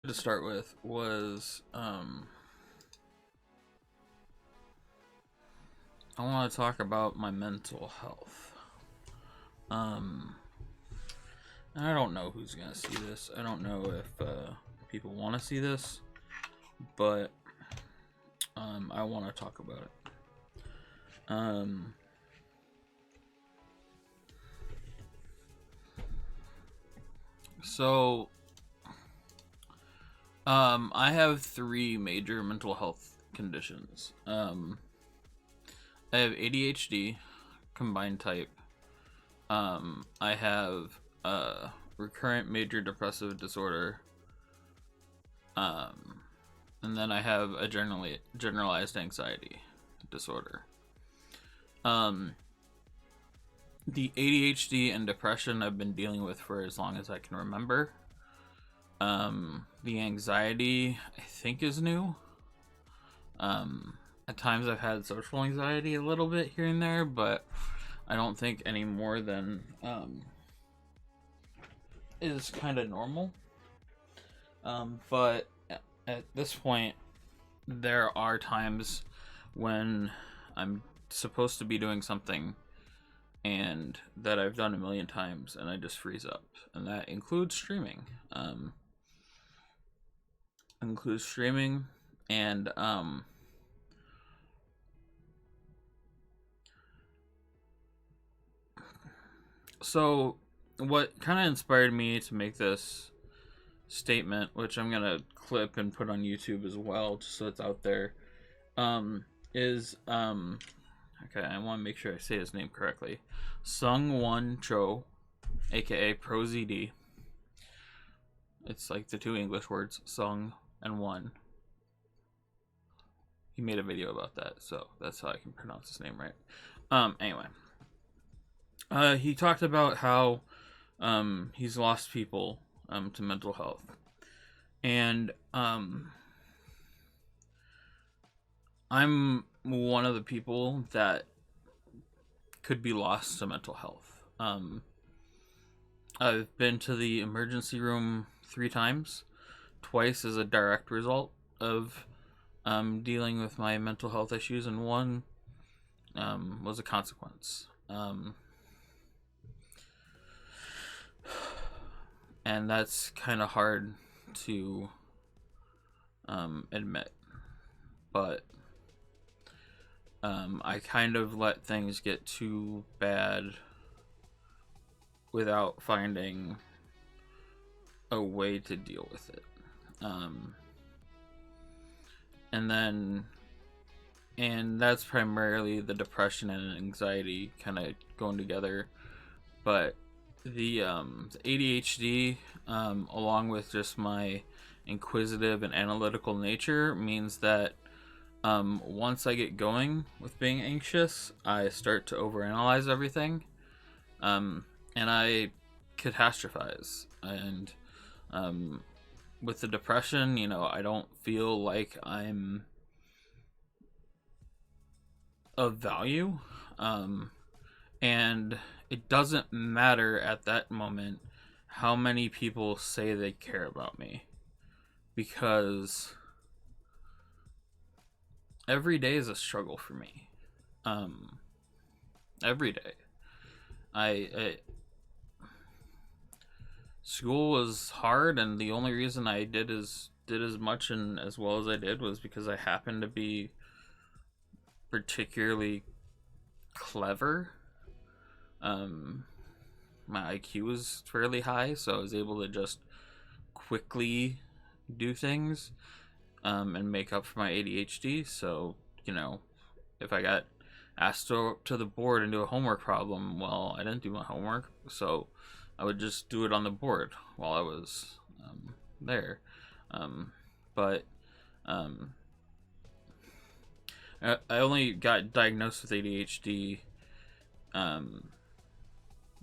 to start with was I want to talk about my mental health. I don't know who's gonna see this. I don't know if people want to see this, but I want to talk about it. So I have three major mental health conditions. I have ADHD, combined type. I have recurrent major depressive disorder. And then I have a generalized anxiety disorder. The ADHD and depression I've been dealing with for as long as I can remember. The anxiety I think is new. At times I've had social anxiety a little bit here and there, but I don't think any more than is kind of normal. But at this point, there are times when I'm supposed to be doing something and that I've done a million times and I just freeze up, and that includes streaming. And so what kind of inspired me to make this statement, which I'm gonna clip and put on YouTube as well, just so it's out there, is okay, I want to make sure I say his name correctly. Sung Won Cho, aka Pro ZD. It's like the two English words, Sung and Won. He made a video about that, so that's how I can pronounce his name right. Anyway. He talked about how he's lost people to mental health. And I'm one of the people that could be lost to mental health. I've been to the emergency room 3 times, twice as a direct result of dealing with my mental health issues, and one was a consequence. And that's kind of hard to admit, but I kind of let things get too bad without finding a way to deal with it. And that's primarily the depression and anxiety kind of going together, but the ADHD, along with just my inquisitive and analytical nature, means that once I get going with being anxious, I start to overanalyze everything, and I catastrophize. And with the depression, I don't feel like I'm of value, and it doesn't matter at that moment how many people say they care about me, because every day is a struggle for me. Every day. I school was hard, and the only reason I did as much and as well as I did was because I happened to be particularly clever. My IQ was fairly high, so I was able to just quickly do things and make up for my ADHD. So, if I got asked to the board and do a homework problem, well, I didn't do my homework, so I would just do it on the board while I was there. But I only got diagnosed with ADHD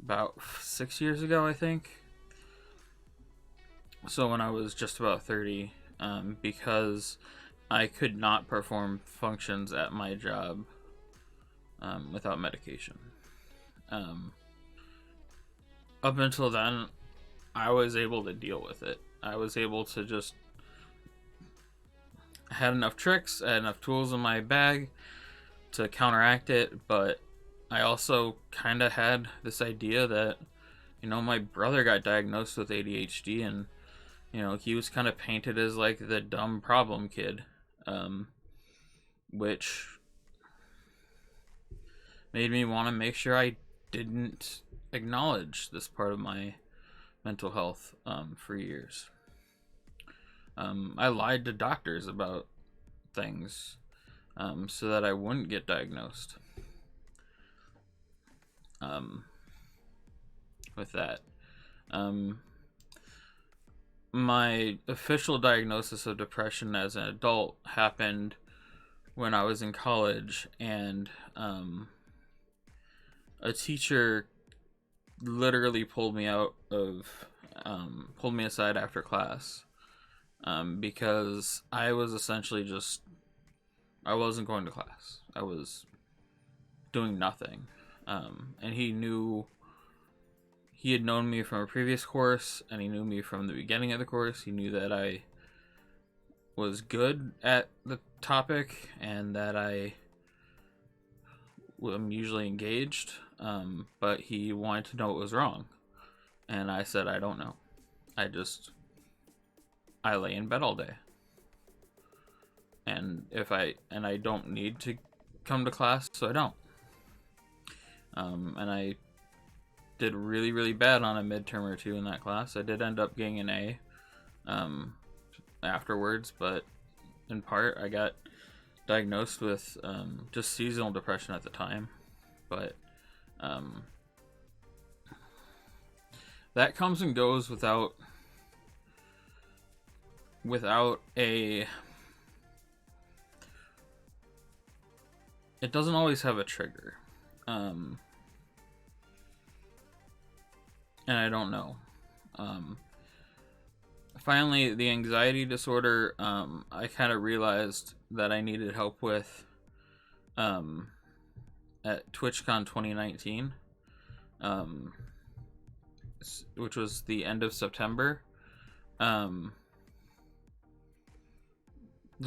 about 6 years ago, I think. So when I was just about 30, because I could not perform functions at my job without medication. Up until then, I was able to deal with it. I was able to just had enough tricks, I had enough tools in my bag to counteract it, but I also kind of had this idea that, my brother got diagnosed with ADHD, and, he was kind of painted as like the dumb problem kid, which made me want to make sure I didn't acknowledge this part of my mental health for years. I lied to doctors about things so that I wouldn't get diagnosed with that. My official diagnosis of depression as an adult happened when I was in college, and a teacher literally pulled me aside after class because I was essentially I wasn't going to class. I was doing nothing. And he had known me from a previous course, and he knew me from the beginning of the course. He knew that I was good at the topic and that I am usually engaged, but he wanted to know what was wrong. And I said, I don't know. I lay in bed all day. And I don't need to come to class, so I don't. And I did really, really bad on a midterm or two in that class. I did end up getting an A afterwards, but in part I got diagnosed with just seasonal depression at the time. But that comes and goes without a... It doesn't always have a trigger. And I don't know. Finally, the anxiety disorder, I kind of realized that I needed help with at TwitchCon 2019, which was the end of September. The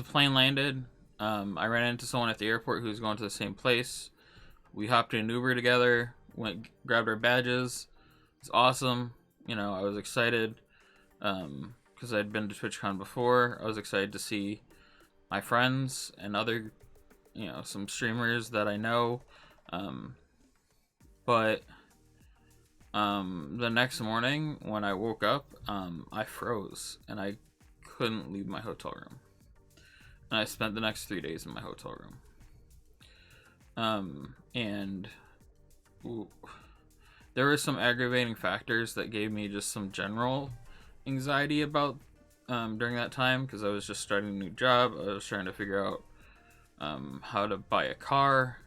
plane landed. I ran into someone at the airport who was going to the same place. We hopped in an Uber together, grabbed our badges. It's awesome. I was excited because I'd been to TwitchCon before. I was excited to see my friends and other, some streamers that I know. But the next morning when I woke up, I froze and I couldn't leave my hotel room. And I spent the next 3 days in my hotel room. There were some aggravating factors that gave me just some general anxiety about during that time, because I was just starting a new job. I was trying to figure out how to buy a car,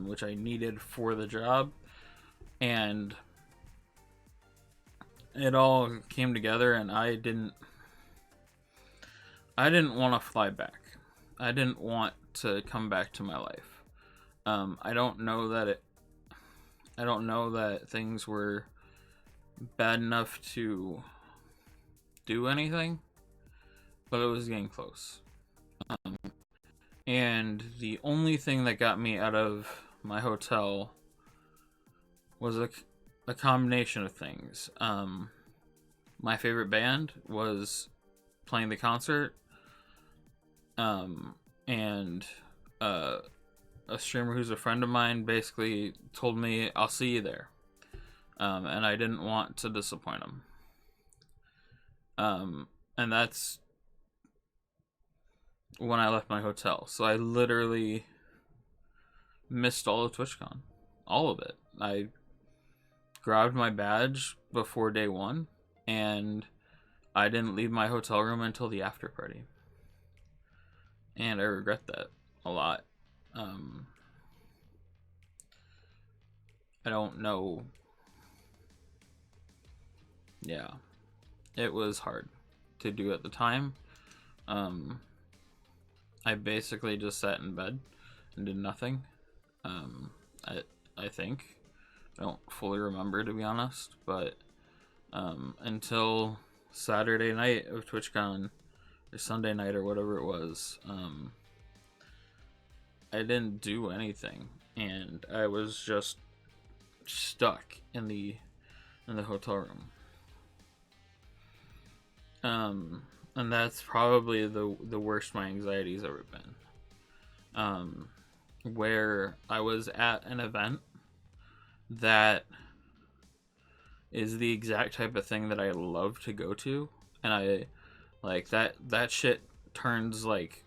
which I needed for the job, and it all came together, and I didn't want to fly back. I didn't want to come back to my life. I don't know that things were bad enough to do anything, but it was getting close. And the only thing that got me out of my hotel was a combination of things. My favorite band was playing the concert, and a streamer who's a friend of mine basically told me, I'll see you there. And I didn't want to disappoint him. And that's when I left my hotel. So I literally missed all of TwitchCon. All of it. I grabbed my badge before day one, and I didn't leave my hotel room until the after party. And I regret that a lot. I don't know. Yeah. It was hard to do at the time. I basically just sat in bed and did nothing. I think. I don't fully remember, to be honest, but until Saturday night of TwitchCon, or Sunday night or whatever it was, I didn't do anything, and I was just stuck in the hotel room. And that's probably the worst my anxiety's ever been. Where I was at an event that is the exact type of thing that I love to go to, and I like that shit turns like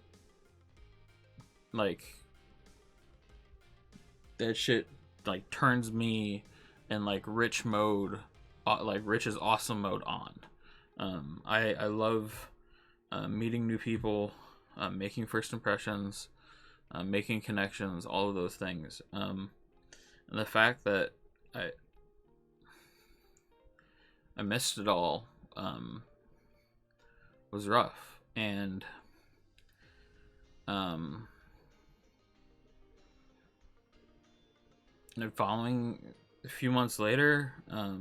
that shit like turns me in like rich mode, like Rich's awesome mode on. I love meeting new people, making first impressions, making connections, all of those things. And the fact that I missed it all was rough. And following a few months later, I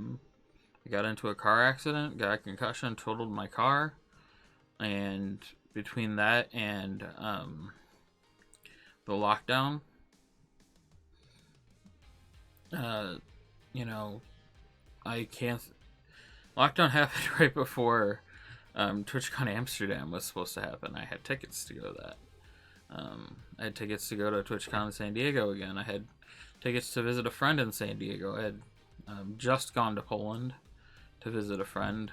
got into a car accident, got a concussion, totaled my car, and between that and the lockdown, I can't. Lockdown happened right before TwitchCon Amsterdam was supposed to happen. I had tickets to go to that. I had tickets to go to TwitchCon San Diego again. I had tickets to visit a friend in San Diego. I had just gone to Poland to visit a friend.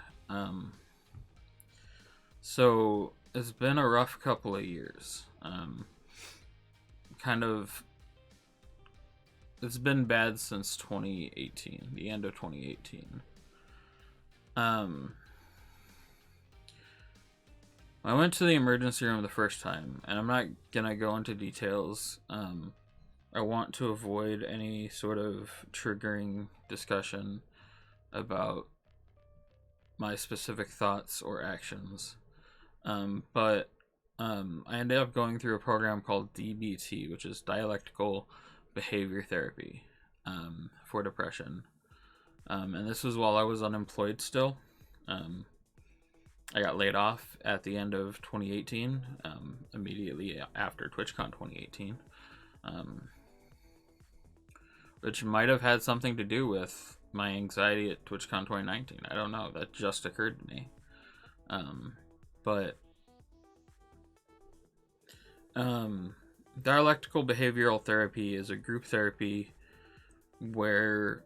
So it's been a rough couple of years. It's been bad since 2018, the end of 2018. I went to the emergency room the first time, and I'm not gonna go into details. I want to avoid any sort of triggering discussion about my specific thoughts or actions. But I ended up going through a program called DBT, which is dialectical behavior therapy, for depression. And this was while I was unemployed still. I got laid off at the end of 2018, immediately after TwitchCon 2018, which might have had something to do with my anxiety at TwitchCon 2019. I don't know. That just occurred to me. But dialectical behavioral therapy is a group therapy where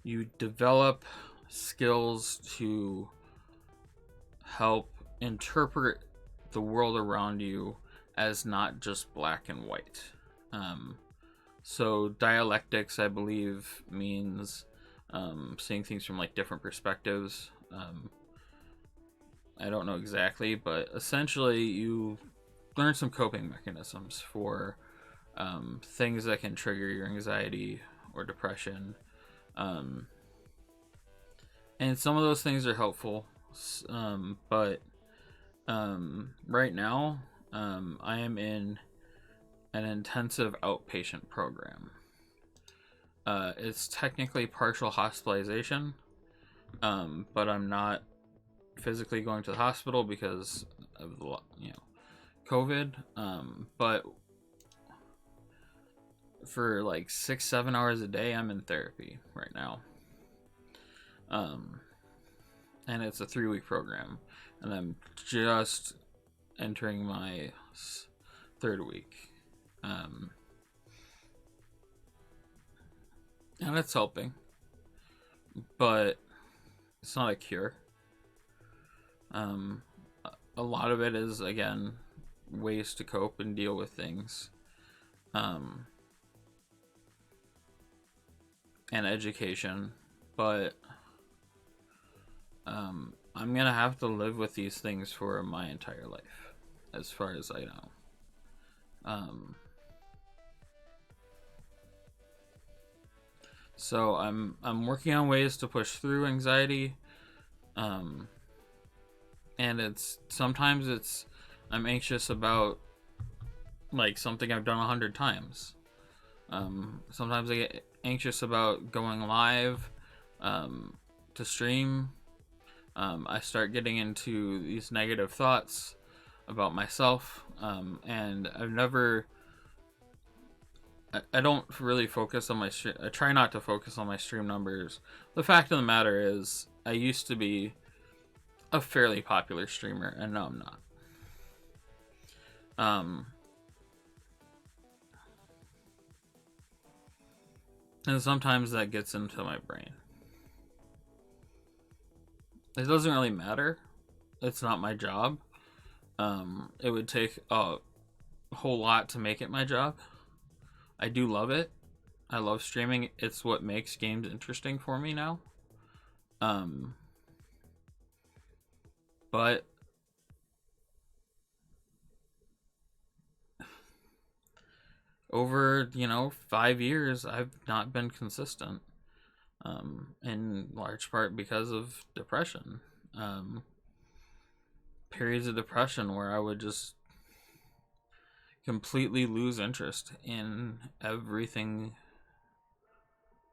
you develop skills to help interpret the world around you as not just black and white. So dialectics, I believe, means seeing things from like different perspectives. I don't know exactly, but essentially you learn some coping mechanisms for things that can trigger your anxiety or depression. And some of those things are helpful, but right now I am in an intensive outpatient program. It's technically partial hospitalization, but I'm not physically going to the hospital because of the COVID. But for like 6-7 hours a day, I'm in therapy right now. And it's a 3-week program, and I'm just entering my 3rd week. And it's helping, but it's not a cure. A lot of it is, again, ways to cope and deal with things, and education, but I'm gonna have to live with these things for my entire life, as far as I know. So I'm working on ways to push through anxiety, and sometimes I'm anxious about like something I've done 100 times. Sometimes I get anxious about going live to stream. I start getting into these negative thoughts about myself, and I don't really focus on my I try not to focus on my stream numbers. The fact of the matter is, I used to be a fairly popular streamer, and now I'm not. And sometimes that gets into my brain. It doesn't really matter. It's not my job. It would take a whole lot to make it my job. I do love it. I love streaming. It's what makes games interesting for me now. But over, 5 years, I've not been consistent. In large part because of depression. Periods of depression where I would just completely lose interest in everything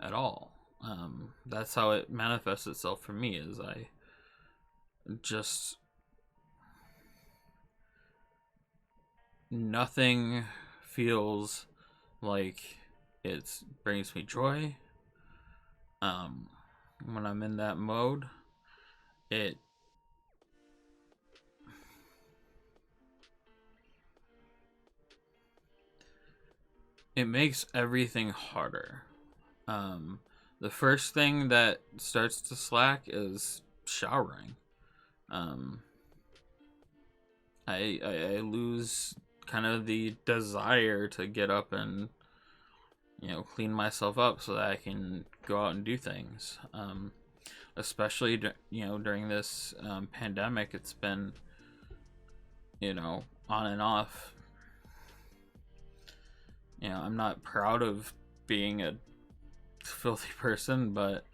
at all. That's how it manifests itself for me, is I just, nothing feels like it brings me joy. When I'm in that mode, it makes everything harder. The first thing that starts to slack is showering. I lose kind of the desire to get up and clean myself up so that I can go out and do things. Especially during this pandemic, it's been on and off. I'm not proud of being a filthy person, but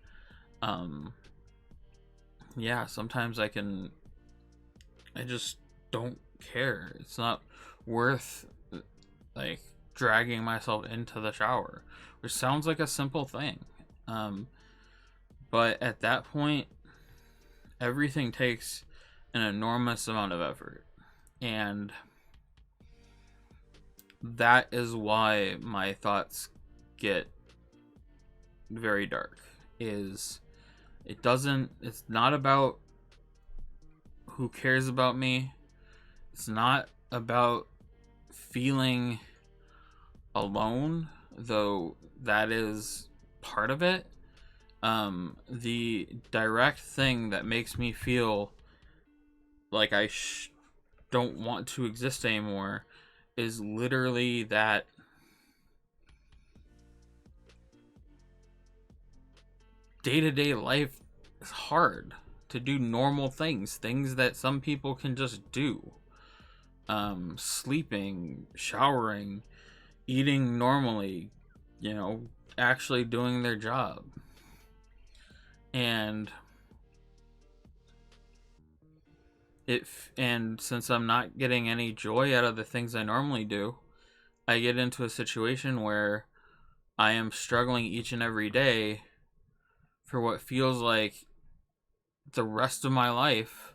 yeah, sometimes I just don't care. It's not worth like dragging myself into the shower, which sounds like a simple thing, but at that point everything takes an enormous amount of effort, and that is why my thoughts get very dark. It's not about who cares about me. It's not about feeling alone, though that is part of it. The direct thing that makes me feel like I don't want to exist anymore is literally that day-to-day life is hard to do normal things that some people can just do. Sleeping, showering, eating normally, actually doing their job. And since I'm not getting any joy out of the things I normally do, I get into a situation where I am struggling each and every day for what feels like the rest of my life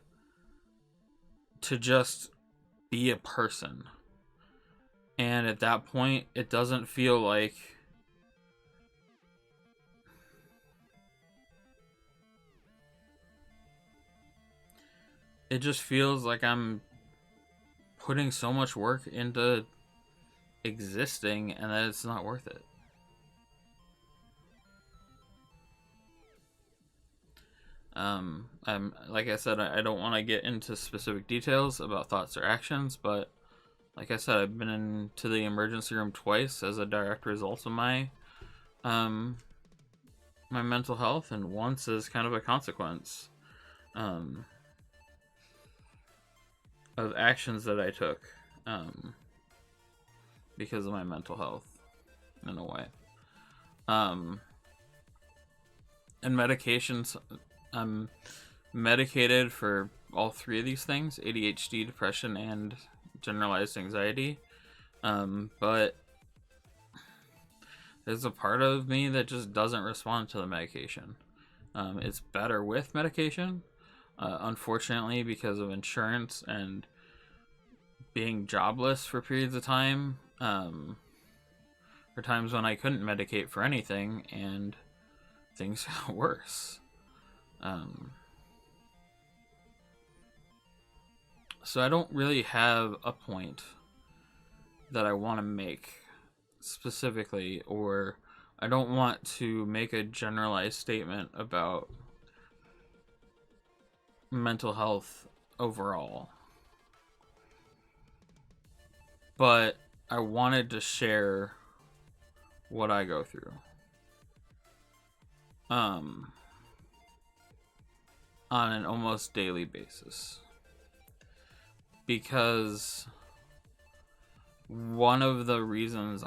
to just be a person. And at that point, it doesn't feel like it just feels like I'm putting so much work into existing and that it's not worth it. I'm like I said, I don't want to get into specific details about thoughts or actions, but like I said, I've been into the emergency room twice as a direct result of my my mental health, and once as kind of a consequence of actions that I took because of my mental health, in a way. And medications, I'm medicated for all three of these things: ADHD, depression, and generalized anxiety. But there's a part of me that just doesn't respond to the medication. It's better with medication, Unfortunately, because of insurance and being jobless for periods of time, for times when I couldn't medicate for anything, and things got worse. So I don't really have a point that I want to make specifically, or I don't want to make a generalized statement about mental health overall. But I wanted to share what I go through. On an almost daily basis. Because one of the reasons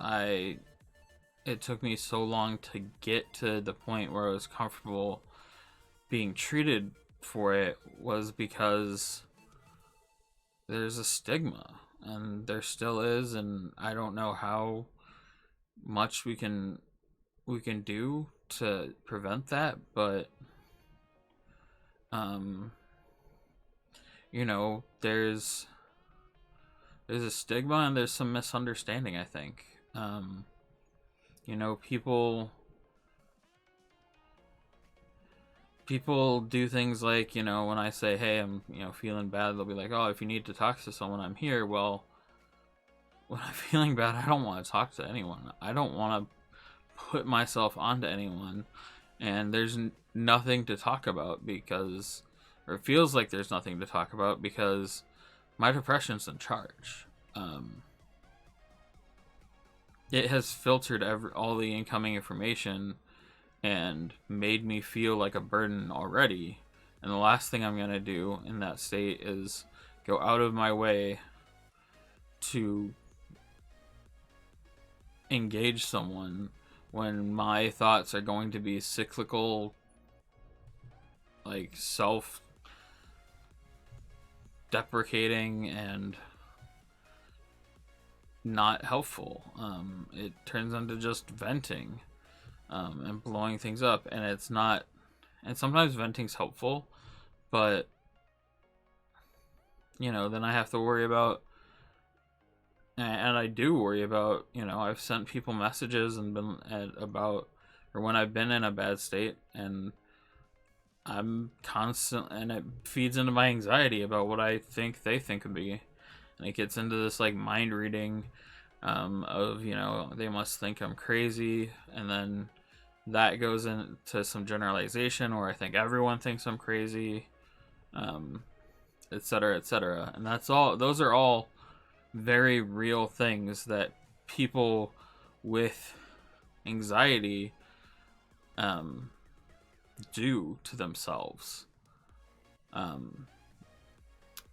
it took me so long to get to the point where I was comfortable being treated for it was because there's a stigma, and there still is, and I don't know how much we can do to prevent that, but there's a stigma and there's some misunderstanding, I think. People do things like, when I say, hey, I'm, feeling bad, they'll be like, oh, if you need to talk to someone, I'm here. Well, when I'm feeling bad, I don't want to talk to anyone. I don't want to put myself onto anyone. And there's nothing to talk about because, or it feels like there's nothing to talk about because my depression's in charge. It has filtered all the incoming information and made me feel like a burden already. And the last thing I'm going to do in that state is go out of my way to engage someone when my thoughts are going to be cyclical, like self-deprecating and not helpful. It turns into just venting and blowing things up, and it's not. And sometimes venting's helpful, but then I have to worry about, and I do worry about. I've sent people messages and been or when I've been in a bad state, and I'm constant, and it feeds into my anxiety about what I think they think of me, and it gets into this like mind reading of they must think I'm crazy, and then that goes into some generalization where I think everyone thinks I'm crazy, etc., etc. And those are all very real things that people with anxiety do to themselves. And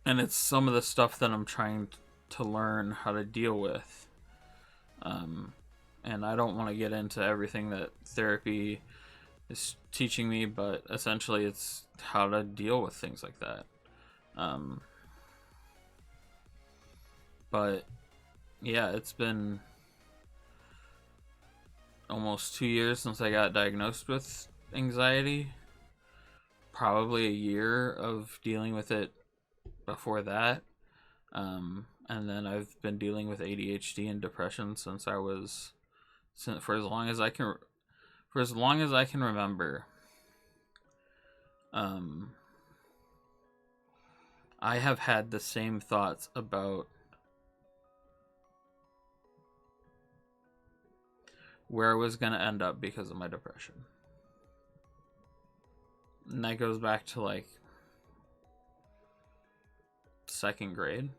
it's some of the stuff that I'm trying to learn how to deal with. And I don't want to get into everything that therapy is teaching me, but essentially it's how to deal with things like that. But yeah, it's been almost 2 years since I got diagnosed with anxiety. Probably a year of dealing with it before that. And then I've been dealing with ADHD and depression for as long as I can remember. I have had the same thoughts about where I was going to end up because of my depression. And that goes back to like second grade.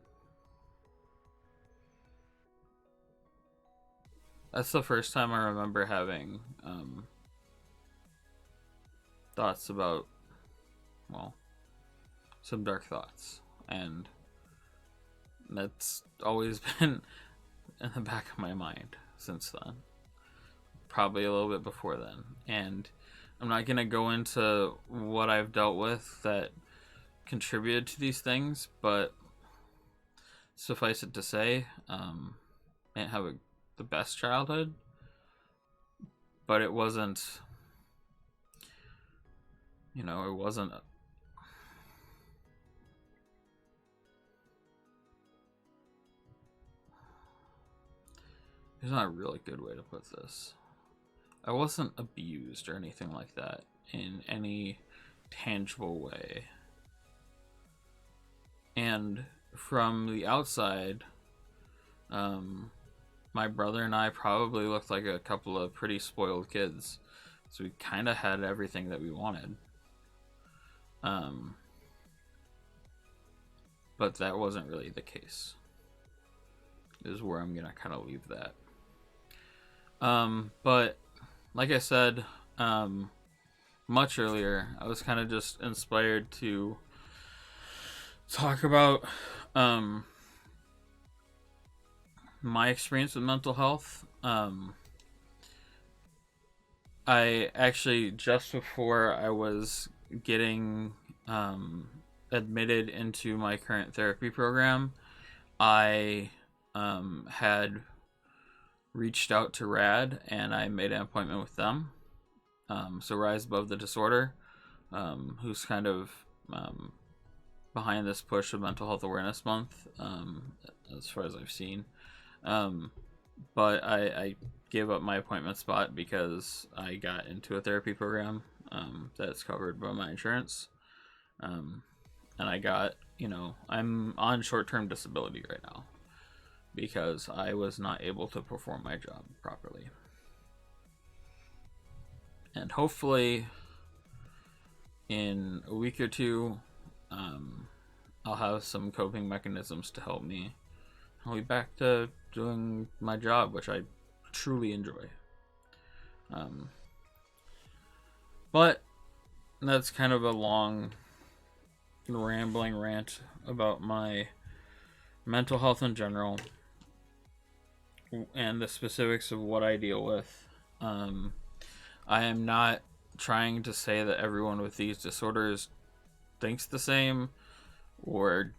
That's the first time I remember having thoughts about, some dark thoughts. And that's always been in the back of my mind since then. Probably a little bit before then. And I'm not going to go into what I've dealt with that contributed to these things, but suffice it to say, I didn't have the best childhood, but it wasn't, there's not a really good way to put this. I wasn't abused or anything like that in any tangible way. And from the outside, my brother and I probably looked like a couple of pretty spoiled kids. So we kind of had everything that we wanted. But that wasn't really the case. Is where I'm gonna kind of leave that. But like I said, much earlier, I was kind of just inspired to talk about my experience with mental health. I actually, just before I was getting admitted into my current therapy program, I had reached out to RAD and I made an appointment with them. So Rise Above the Disorder, who's kind of behind this push of Mental Health Awareness Month, as far as I've seen. But I gave up my appointment spot because I got into a therapy program that's covered by my insurance. And I got, I'm on short-term disability right now because I was not able to perform my job properly. And hopefully in a week or two, I'll have some coping mechanisms to help me. I'll be back to doing my job, which I truly enjoy. But that's kind of a long, rambling rant about my mental health in general and the specifics of what I deal with. I am not trying to say that everyone with these disorders thinks the same or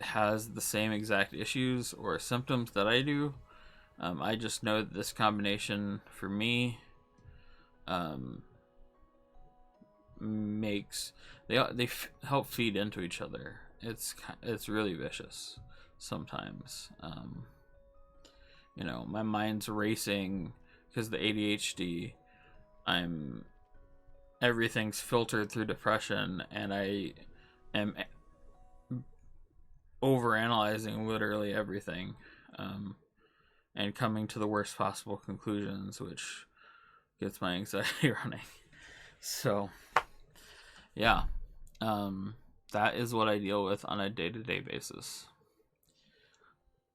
has the same exact issues or symptoms that I do. I just know that this combination for me makes they help feed into each other. It's really vicious sometimes. My mind's racing because the ADHD. Everything's filtered through depression, and I am overanalyzing literally everything, and coming to the worst possible conclusions, which gets my anxiety running. So, yeah, that is what I deal with on a day-to-day basis,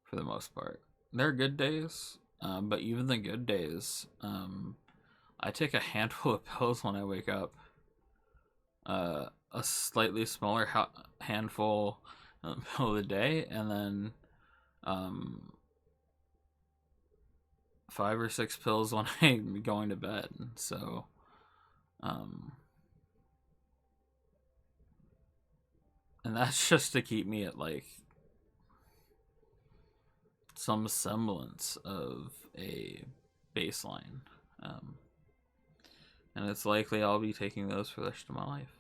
for the most part. There are good days, but even the good days, I take a handful of pills when I wake up. A slightly smaller handful in the middle of the day, and then 5 or 6 pills when I'm going to bed. So, and that's just to keep me at like some semblance of a baseline. And it's likely I'll be taking those for the rest of my life.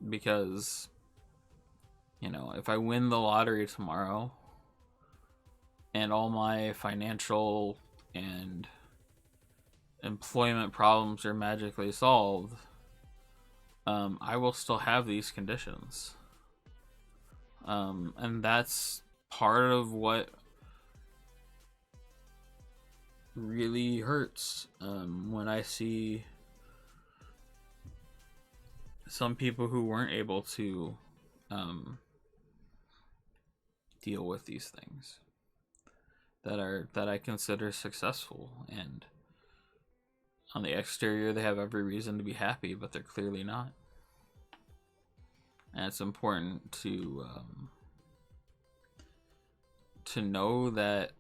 Because, if I win the lottery tomorrow and all my financial and employment problems are magically solved, I will still have these conditions. And that's part of what really hurts when I see some people who weren't able to deal with these things that I consider successful, and on the exterior they have every reason to be happy, but they're clearly not. And it's important to know that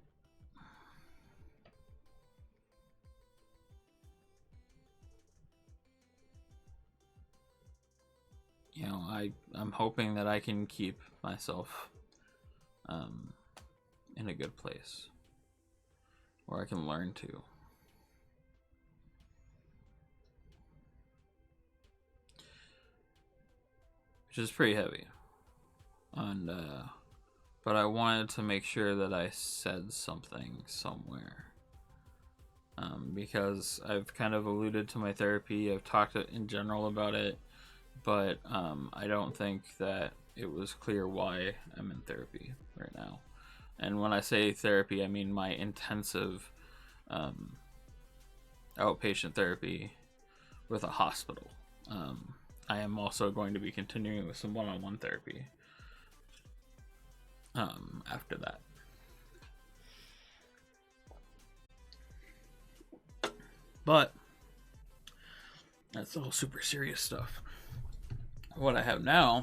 I'm hoping that I can keep myself in a good place where I can learn to. Which is pretty heavy. And but I wanted to make sure that I said something somewhere. Because I've kind of alluded to my therapy, I've talked in general about it, but I don't think that it was clear why I'm in therapy right now. And when I say therapy, I mean my intensive outpatient therapy with a hospital. I am also going to be continuing with some one-on-one therapy after that. But that's all super serious stuff. What I have now